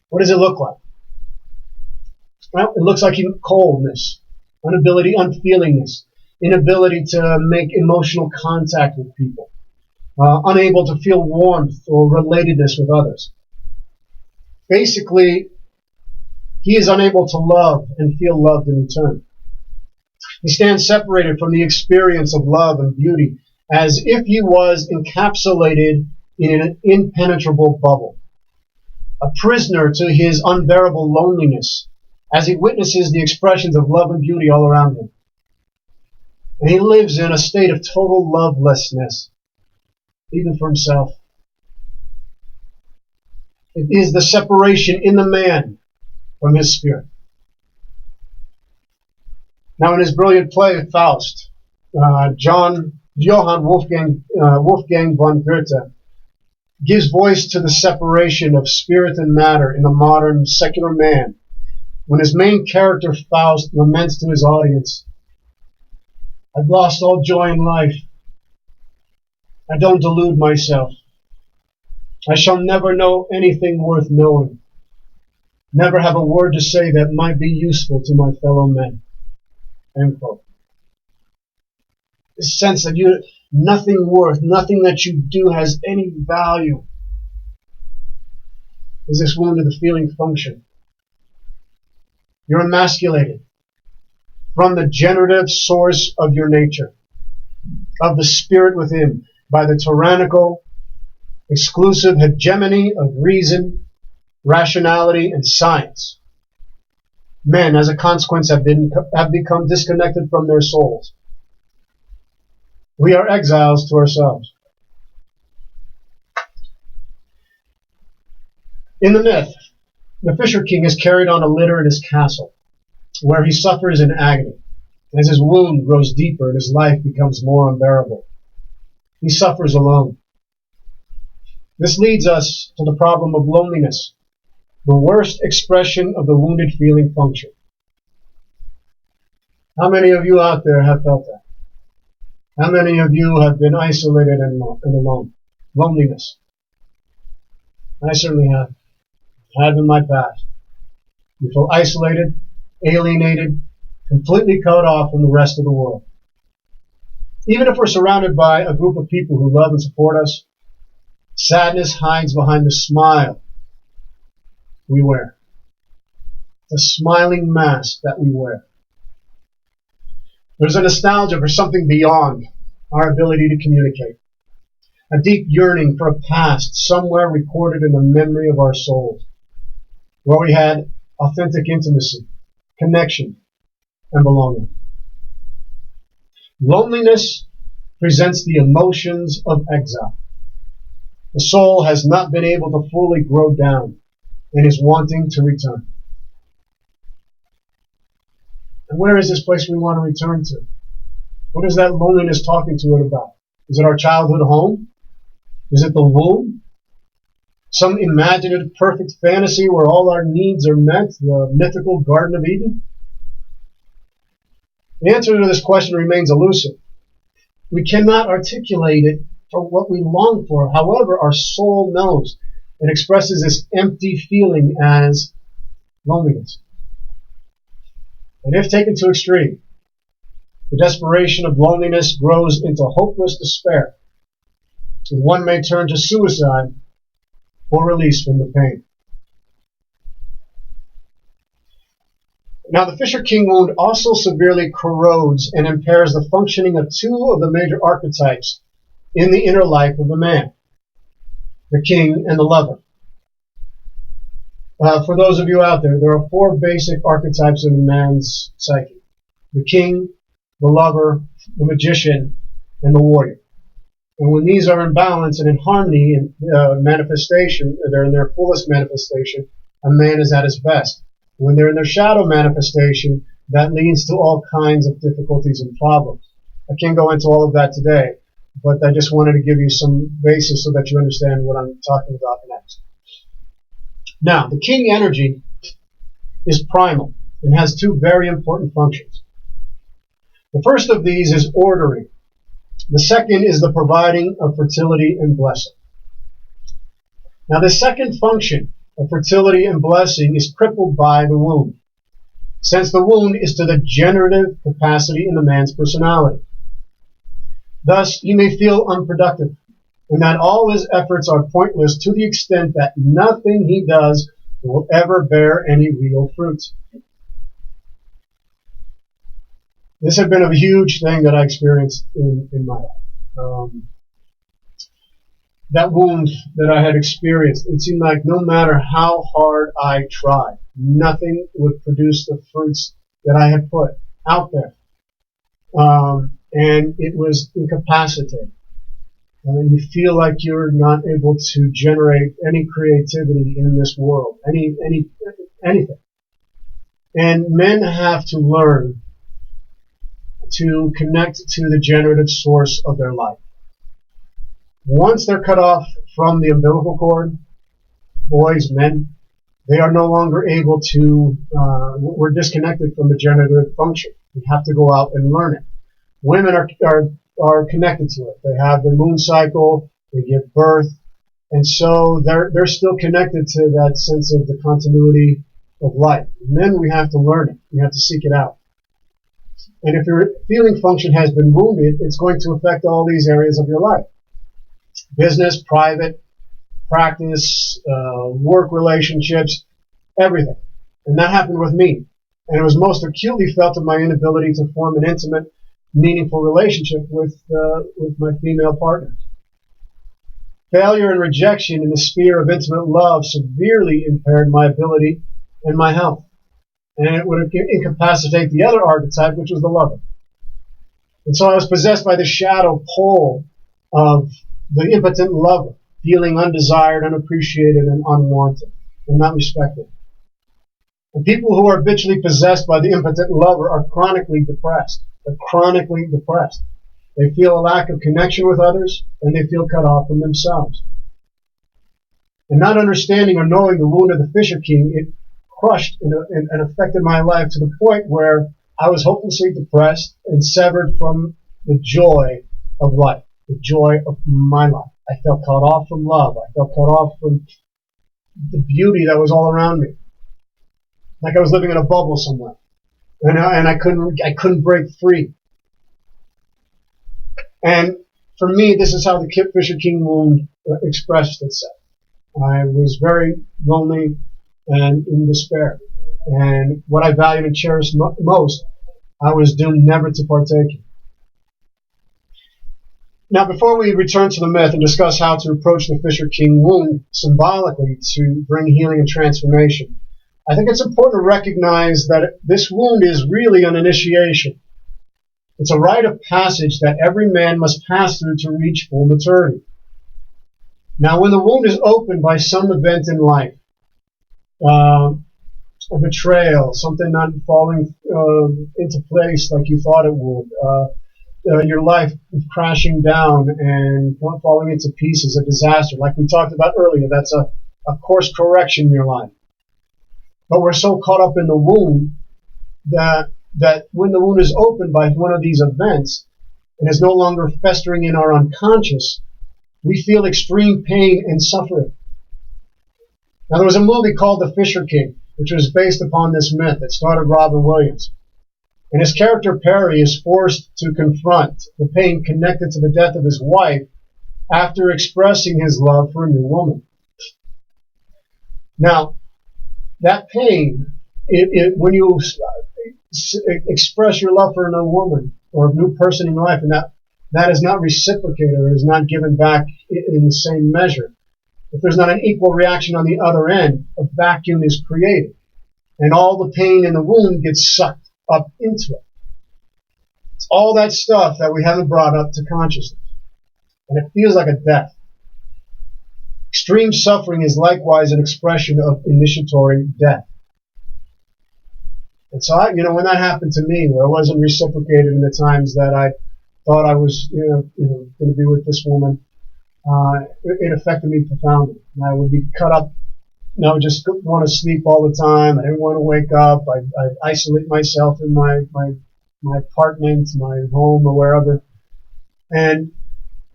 [SPEAKER 1] what does it look like? Well, it looks like coldness, unfeelingness, inability to make emotional contact with people, unable to feel warmth or relatedness with others. Basically, he is unable to love and feel loved in return. He stands separated from the experience of love and beauty as if he was encapsulated in an impenetrable bubble, a prisoner to his unbearable loneliness as he witnesses the expressions of love and beauty all around him. And he lives in a state of total lovelessness, even for himself. It is the separation in the man from his spirit. Now, in his brilliant play, Faust, Johann Wolfgang von Goethe gives voice to the separation of spirit and matter in the modern secular man when his main character, Faust, laments to his audience, "I've lost all joy in life. I don't delude myself. I shall never know anything worth knowing. Never have a word to say that might be useful to my fellow men." End quote. This sense that nothing that you do has any value is this wound of the feeling function. You're emasculated from the generative source of your nature. of the spirit within by the tyrannical, exclusive hegemony of reason, rationality, and science. Men, as a consequence, have become disconnected from their souls. We are exiles to ourselves. In the myth, the Fisher King is carried on a litter in his castle, where he suffers in agony, as his wound grows deeper and his life becomes more unbearable. He suffers alone. This leads us to the problem of loneliness, the worst expression of the wounded feeling function. How many of you out there have felt that? How many of you have been isolated and alone? Loneliness. I certainly have. I have in my past. You feel isolated, alienated, completely cut off from the rest of the world. Even if we're surrounded by a group of people who love and support us, sadness hides behind the smile we wear. The smiling mask that we wear. There's a nostalgia for something beyond our ability to communicate. A deep yearning for a past somewhere recorded in the memory of our souls, where we had authentic intimacy, connection, and belonging. Loneliness presents the emotions of exile. The soul has not been able to fully grow down and is wanting to return. And where is this place we want to return to? What is that loneliness talking to it about? Is it our childhood home? Is it the womb? Some imaginative perfect fantasy where all our needs are met, the mythical Garden of Eden? The answer to this question remains elusive. We cannot articulate it for what we long for. However, our soul knows and expresses this empty feeling as loneliness. And if taken to extreme, the desperation of loneliness grows into hopeless despair, and one may turn to suicide for release from the pain. Now, the Fisher King wound also severely corrodes and impairs the functioning of two of the major archetypes in the inner life of the man, the king and the lover. For those of you out there, there are four basic archetypes in a man's psyche: the king, the lover, the magician, and the warrior. And when these are in balance and in harmony in manifestation, they're in their fullest manifestation, a man is at his best. When they're in their shadow manifestation, that leads to all kinds of difficulties and problems. I can't go into all of that today, but I just wanted to give you some basis so that you understand what I'm talking about next. Now, the king energy is primal and has two very important functions. The first of these is ordering. The second is the providing of fertility and blessing. Now, the second function of fertility and blessing is crippled by the wound, since the wound is to the generative capacity in the man's personality. Thus, he may feel unproductive, and that all his efforts are pointless to the extent that nothing he does will ever bear any real fruit. This had been a huge thing that I experienced in my life. That wound that I had experienced, it seemed like no matter how hard I tried, nothing would produce the fruits that I had put out there. And it was incapacitating. You feel like you're not able to generate any creativity in this world, anything. And men have to learn to connect to the generative source of their life. Once they're cut off from the umbilical cord, boys, men, they are no longer able to, we're disconnected from the generative function. We have to go out and learn it. Women are connected to it. They have their moon cycle, they give birth, and so they're still connected to that sense of the continuity of life. Men, we have to learn it. We have to seek it out. And if your feeling function has been wounded, it's going to affect all these areas of your life. Business, private, practice, work relationships, everything. And that happened with me. And it was most acutely felt in my inability to form an intimate meaningful relationship with my female partner. Failure and rejection in the sphere of intimate love severely impaired my ability and my health. And it would incapacitate the other archetype, which was the lover. And so I was possessed by the shadow pole of the impotent lover, feeling undesired, unappreciated, and unwanted, and not respected. And people who are habitually possessed by the impotent lover are chronically depressed. They're chronically depressed. They feel a lack of connection with others, and they feel cut off from themselves. And not understanding or knowing the wound of the Fisher King, it crushed and affected my life to the point where I was hopelessly depressed and severed from the joy of life, the joy of my life. I felt cut off from love. I felt cut off from the beauty that was all around me. Like I was living in a bubble somewhere. And I couldn't break free. And for me, this is how the Fisher King wound expressed itself. I was very lonely and in despair. And what I valued and cherished most, I was doomed never to partake in. Now, before we return to the myth and discuss how to approach the Fisher King wound symbolically to bring healing and transformation, I think it's important to recognize that this wound is really an initiation. It's a rite of passage that every man must pass through to reach full maturity. Now, when the wound is opened by some event in life, a betrayal, something not falling into place like you thought it would, your life crashing down and falling into pieces, a disaster, like we talked about earlier, that's a course correction in your life. But we're so caught up in the wound that when the wound is opened by one of these events and is no longer festering in our unconscious, we feel extreme pain and suffering. Now, there was a movie called The Fisher King, which was based upon this myth. It starred Robin Williams. And his character Perry is forced to confront the pain connected to the death of his wife after expressing his love for a new woman. Now, that pain, when you express your love for a new woman or a new person in your life, and that is not reciprocated or is not given back in the same measure, if there's not an equal reaction on the other end, a vacuum is created. And all the pain in the wound gets sucked up into it. It's all that stuff that we haven't brought up to consciousness. And it feels like a death. Extreme suffering is likewise an expression of initiatory death. And so, when that happened to me, where I wasn't reciprocated in the times that I thought I was, going to be with this woman, it affected me profoundly. And I would be cut up. I would just want to sleep all the time. I didn't want to wake up. I'd isolate myself in my apartment, my home, or wherever. And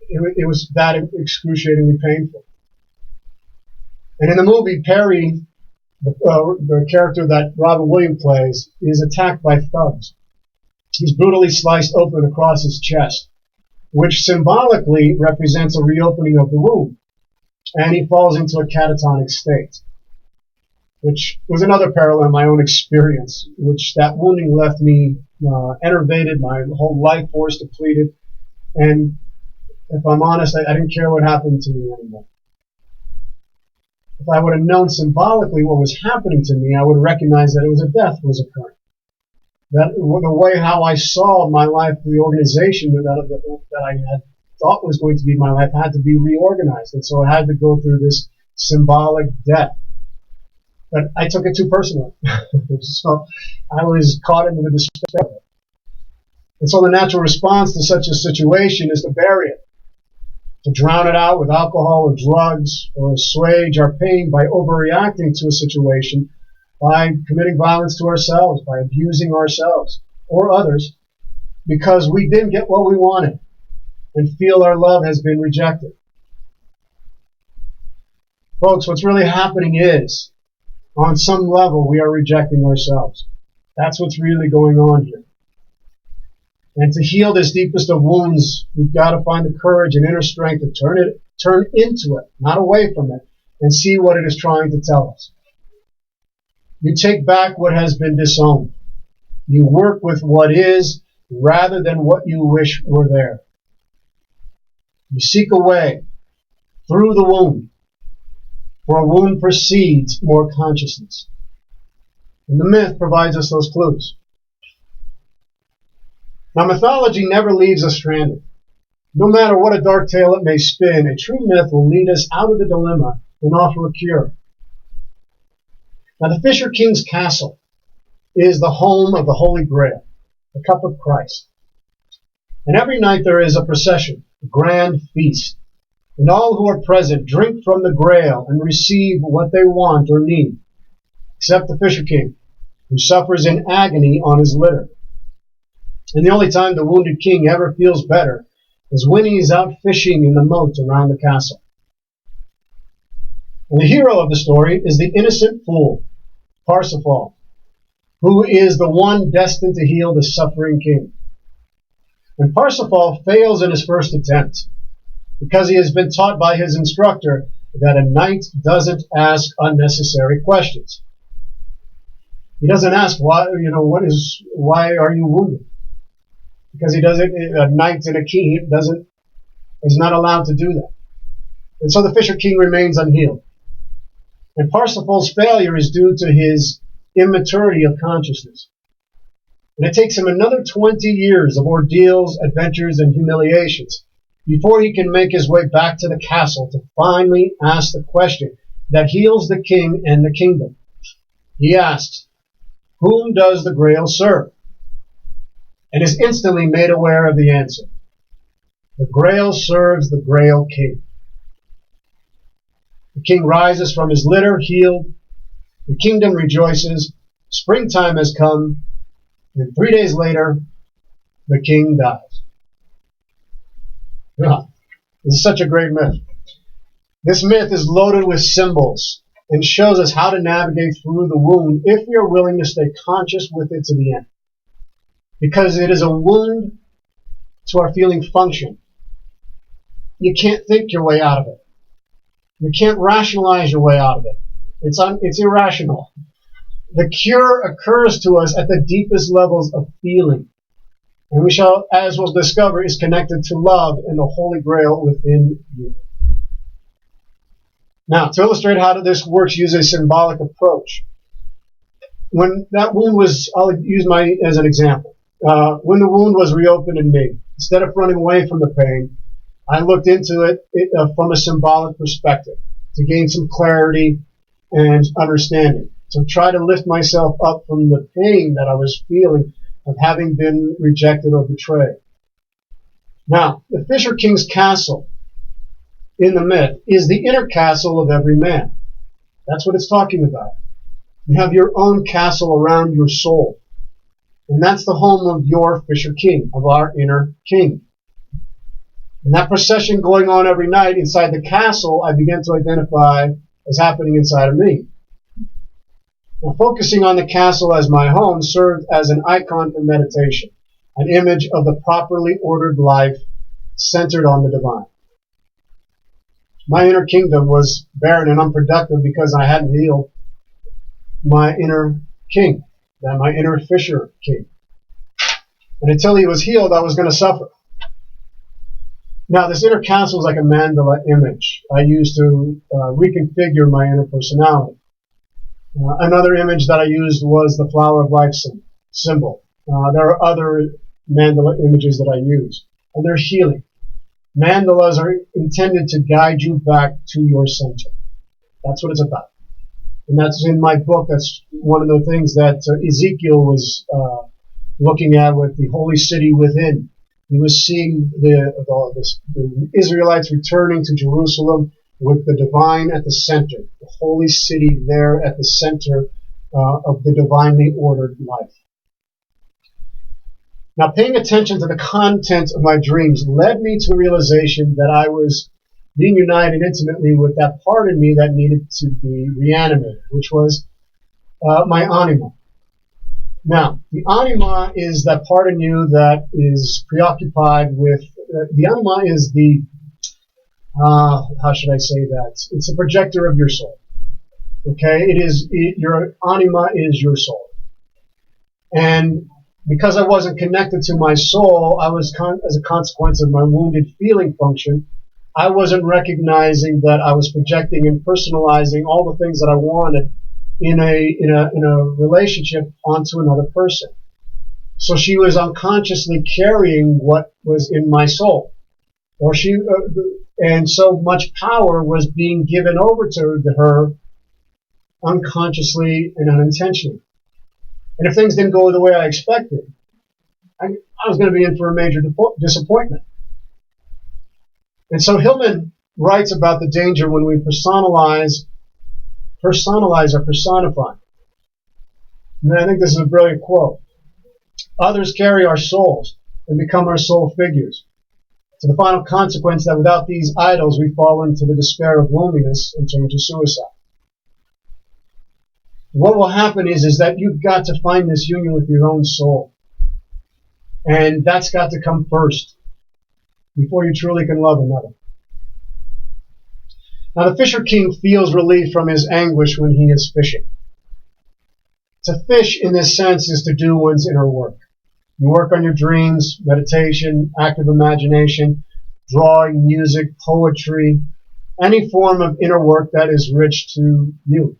[SPEAKER 1] it was that excruciatingly painful. And in the movie, Perry, the character that Robin Williams plays, is attacked by thugs. He's brutally sliced open across his chest, which symbolically represents a reopening of the wound. And he falls into a catatonic state, which was another parallel in my own experience, which that wounding left me enervated, my whole life force depleted. And if I'm honest, I didn't care what happened to me anymore. If I would have known symbolically what was happening to me, I would recognize that it was a death was occurring. That the way how I saw my life, the organization that I had thought was going to be my life had to be reorganized. And so I had to go through this symbolic death. But I took it too personally. So I was caught into the despair. And so the natural response to such a situation is to bury it, to drown it out with alcohol or drugs, or assuage our pain by overreacting to a situation, by committing violence to ourselves, by abusing ourselves or others, because we didn't get what we wanted and feel our love has been rejected. Folks, what's really happening is, on some level, we are rejecting ourselves. That's what's really going on here. And to heal this deepest of wounds, we've got to find the courage and inner strength to turn into it, not away from it, and see what it is trying to tell us. You take back what has been disowned. You work with what is rather than what you wish were there. You seek a way through the wound, for a wound precedes more consciousness. And the myth provides us those clues. Now, mythology never leaves us stranded. No matter what a dark tale it may spin, a true myth will lead us out of the dilemma and offer a cure. Now, the Fisher King's castle is the home of the Holy Grail, the cup of Christ. And every night there is a procession, a grand feast. And all who are present drink from the Grail and receive what they want or need, except the Fisher King, who suffers in agony on his litter. And the only time the wounded king ever feels better is when he is out fishing in the moat around the castle. And the hero of the story is the innocent fool, Pacello, who is the one destined to heal the suffering king. And Pacello fails in his first attempt because he has been taught by his instructor that a knight doesn't ask unnecessary questions. He doesn't ask why are you wounded? Because he doesn't. A knight and a king is not allowed to do that. And so the Fisher King remains unhealed. And Pacello's failure is due to his immaturity of consciousness. And it takes him another 20 years of ordeals, adventures, and humiliations before he can make his way back to the castle to finally ask the question that heals the king and the kingdom. He asks, "Whom does the Grail serve?" And is instantly made aware of the answer. The Grail serves the Grail King. The king rises from his litter, healed. The kingdom rejoices. Springtime has come. And 3 days later, the king dies. This is such a great myth. This myth is loaded with symbols and shows us how to navigate through the wound if we are willing to stay conscious with it to the end. Because it is a wound to our feeling function. You can't think your way out of it. You can't rationalize your way out of it. It's irrational. The cure occurs to us at the deepest levels of feeling. And we shall, as we'll discover, is connected to love and the Holy Grail within you. Now, to illustrate how this works, use a symbolic approach. When that wound was, I'll use as an example. When the wound was reopened in me, instead of running away from the pain, I looked into it from a symbolic perspective to gain some clarity and understanding. To try to lift myself up from the pain that I was feeling of having been rejected or betrayed. Now, the Fisher King's castle in the myth is the inner castle of every man. That's what it's talking about. You have your own castle around your soul. And that's the home of your Fisher King, of our inner king. And that procession going on every night inside the castle, I began to identify as happening inside of me. Now, focusing on the castle as my home served as an icon for meditation, an image of the properly ordered life centered on the divine. My inner kingdom was barren and unproductive because I hadn't healed my inner king, my inner Fisher King. And until he was healed, I was going to suffer. Now, this inner castle is like a mandala image I use to reconfigure my inner personality. Another image that I used was the flower of life symbol. There are other mandala images that I use, and they're healing. Mandalas are intended to guide you back to your center. That's what it's about. And that's in my book. That's one of the things that Ezekiel was looking at with the holy city within. He was seeing the Israelites returning to Jerusalem with the divine at the center, the holy city there at the center of the divinely ordered life. Now, paying attention to the content of my dreams led me to the realization that I was being united intimately with that part in me that needed to be reanimated, which was my anima. Now, the anima is that part in you that is preoccupied with, the anima is the, how should I say that? It's a projector of your soul. Okay? Your anima is your soul. And because I wasn't connected to my soul, I was, as a consequence of my wounded feeling function, I wasn't recognizing that I was projecting and personalizing all the things that I wanted in a relationship onto another person. So she was unconsciously carrying what was in my soul, and so much power was being given over to her unconsciously and unintentionally. And if things didn't go the way I expected, I was going to be in for a major disappointment. And so Hillman writes about the danger when we personalize or personify. And I think this is a brilliant quote. Others carry our souls and become our soul figures, to the final consequence that without these idols we fall into the despair of loneliness and turn to suicide. What will happen is that you've got to find this union with your own soul. And that's got to come first before you truly can love another. Now the fisher king feels relief from his anguish when he is fishing. To fish in this sense is to do one's inner work. You work on your dreams, meditation, active imagination, drawing, music, poetry, any form of inner work that is rich to you.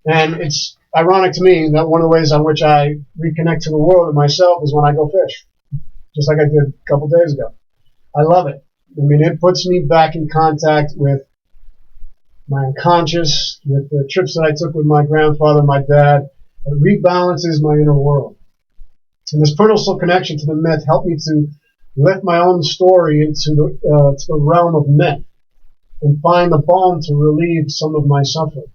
[SPEAKER 1] And it's ironic to me that one of the ways in which I reconnect to the world and myself is when I go fish, just like I did a couple days ago. I love it. I mean, it puts me back in contact with my unconscious, with the trips that I took with my grandfather and my dad. It rebalances my inner world. And this personal connection to the myth helped me to lift my own story into to the realm of myth and find the balm to relieve some of my suffering.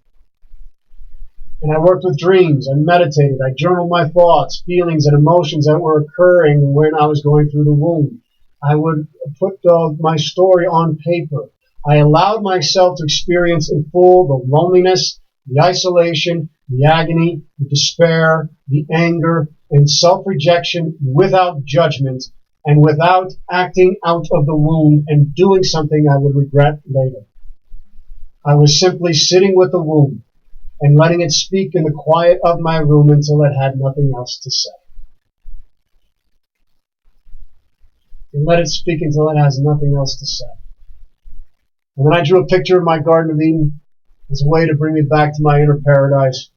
[SPEAKER 1] And I worked with dreams, I meditated, I journaled my thoughts, feelings, and emotions that were occurring when I was going through the womb. I would put my story on paper. I allowed myself to experience in full the loneliness, the isolation, the agony, the despair, the anger, and self-rejection without judgment and without acting out of the wound and doing something I would regret later. I was simply sitting with the wound and letting it speak in the quiet of my room until it had nothing else to say. And let it speak until it has nothing else to say. And then I drew a picture of my Garden of Eden as a way to bring me back to my inner paradise,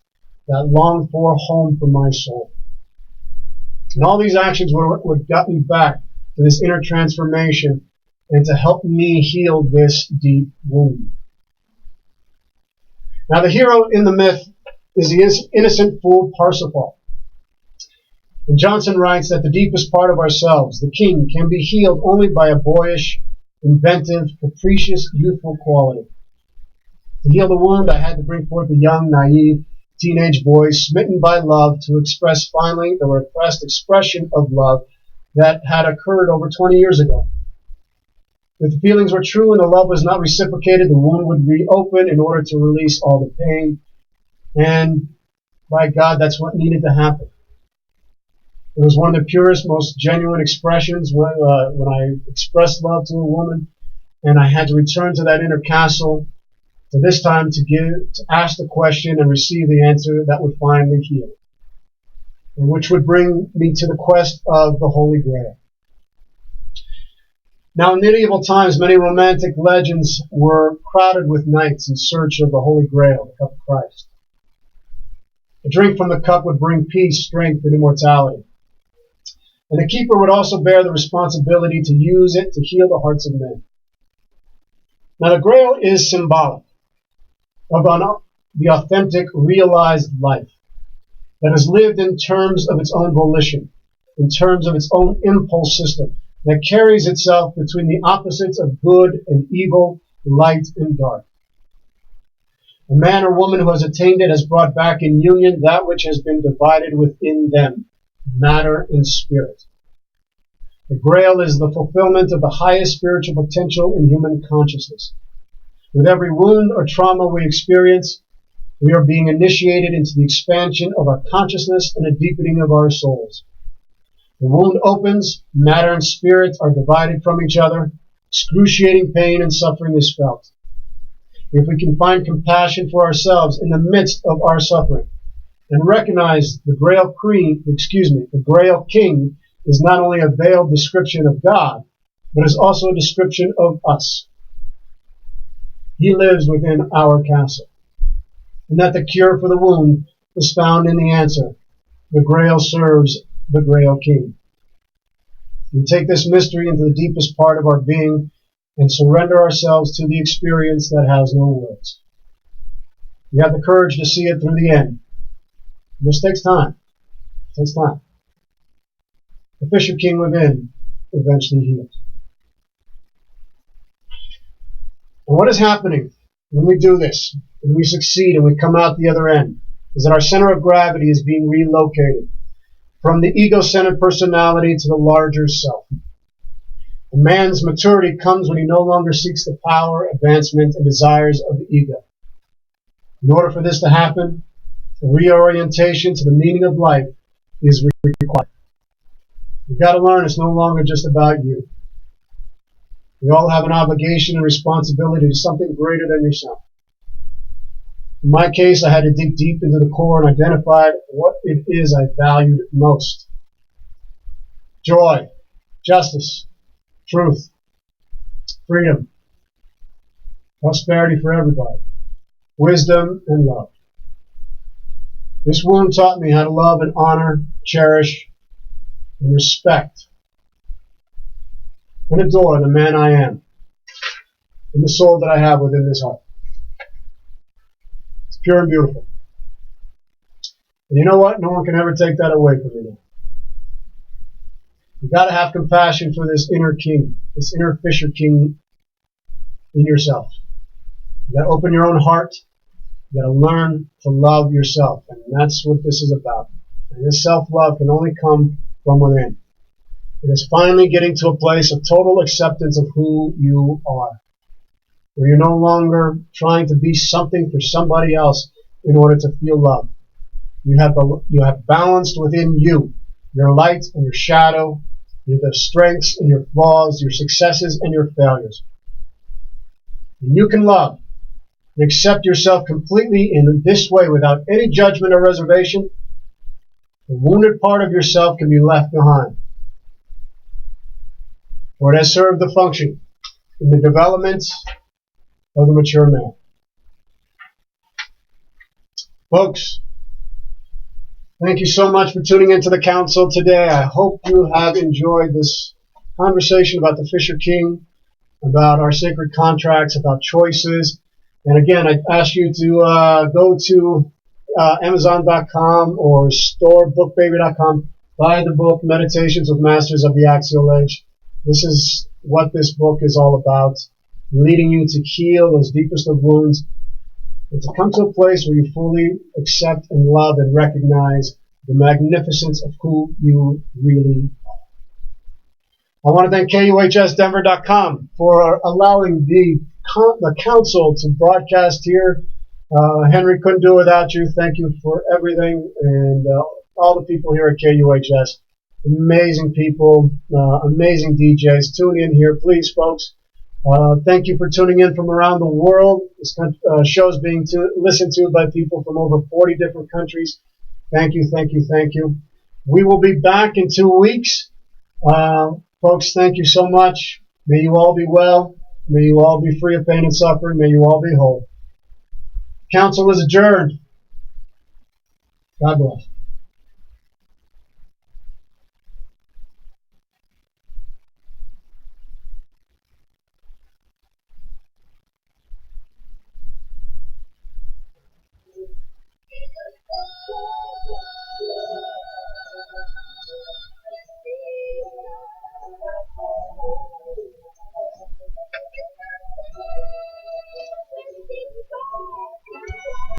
[SPEAKER 1] that longed for home for my soul. And all these actions were what got me back to this inner transformation and to help me heal this deep wound. Now the hero in the myth is the innocent fool Parsifal. And Johnson writes that the deepest part of ourselves, the king, can be healed only by a boyish, inventive, capricious, youthful quality. To heal the wound, I had to bring forth the young, naive, teenage boy smitten by love to express finally the repressed expression of love that had occurred over 20 years ago. If the feelings were true and the love was not reciprocated, the wound would reopen in order to release all the pain. And by God, that's what needed to happen. It was one of the purest, most genuine expressions when I expressed love to a woman, and I had to return to that inner castle, to this time to ask the question and receive the answer that would finally heal, and which would bring me to the quest of the Holy Grail. Now, in medieval times, many romantic legends were crowded with knights in search of the Holy Grail, the cup of Christ. A drink from the cup would bring peace, strength, and immortality. And the keeper would also bear the responsibility to use it to heal the hearts of men. Now, the Grail is symbolic of the authentic, realized life that is lived in terms of its own volition, in terms of its own impulse system, that carries itself between the opposites of good and evil, light and dark. A man or woman who has attained it has brought back in union that which has been divided within them, matter and spirit. The Grail is the fulfillment of the highest spiritual potential in human consciousness. With every wound or trauma we experience, we are being initiated into the expansion of our consciousness and a deepening of our souls. The wound opens, matter and spirit are divided from each other, excruciating pain and suffering is felt. If we can find compassion for ourselves in the midst of our suffering, and recognize the the Grail King is not only a veiled description of God, but is also a description of us. He lives within our castle, and that the cure for the wound is found in the answer. The Grail serves the Grail King. We take this mystery into the deepest part of our being and surrender ourselves to the experience that has no words. We have the courage to see it through the end. This takes time. It takes time. The Fisher King within eventually heals. And what is happening when we do this, when we succeed and we come out the other end, is that our center of gravity is being relocated from the ego-centered personality to the larger self. A man's maturity comes when he no longer seeks the power, advancement, and desires of the ego. In order for this to happen, a reorientation to the meaning of life is required. You've got to learn it's no longer just about you. We all have an obligation and responsibility to something greater than yourself. In my case, I had to dig deep into the core and identify what it is I valued most. Joy, justice, truth, freedom, prosperity for everybody, wisdom and love. This wound taught me how to love and honor, cherish, and respect and adore the man I am and the soul that I have within this heart. It's pure and beautiful. And you know what? No one can ever take that away from me now. You've got to have compassion for this inner king, this inner Fisher King in yourself. You've got to open your own heart. You've got to learn to love yourself. And that's what this is about. And this self-love can only come from within. It is finally getting to a place of total acceptance of who you are, where you're no longer trying to be something for somebody else in order to feel love. You have balanced within you your light and your shadow, your strengths and your flaws, your successes and your failures. And you can love and accept yourself completely in this way without any judgment or reservation. The wounded part of yourself can be left behind, for it has served the function in the development of the mature man. Folks, thank you so much for tuning into the council today. I hope you have enjoyed this conversation about the Fisher King, about our sacred contracts, about choices. And again, I ask you to go to Amazon.com or storebookbaby.com, buy the book Meditations with Masters of the Axial Age. This is what this book is all about, leading you to heal those deepest of wounds and to come to a place where you fully accept and love and recognize the magnificence of who you really are. I want to thank KUHSdenver.com for allowing the council to broadcast here. Henry, couldn't do it without you. Thank you for everything, and all the people here at KUHS. Amazing people, amazing DJs. Tune in here, please, folks. Thank you for tuning in from around the world. This show is being listened to by people from over 40 different countries. Thank you, thank you, thank you. We will be back in 2 weeks. Folks, thank you so much. May you all be well. May you all be free of pain and suffering. May you all be whole. Council is adjourned. God bless.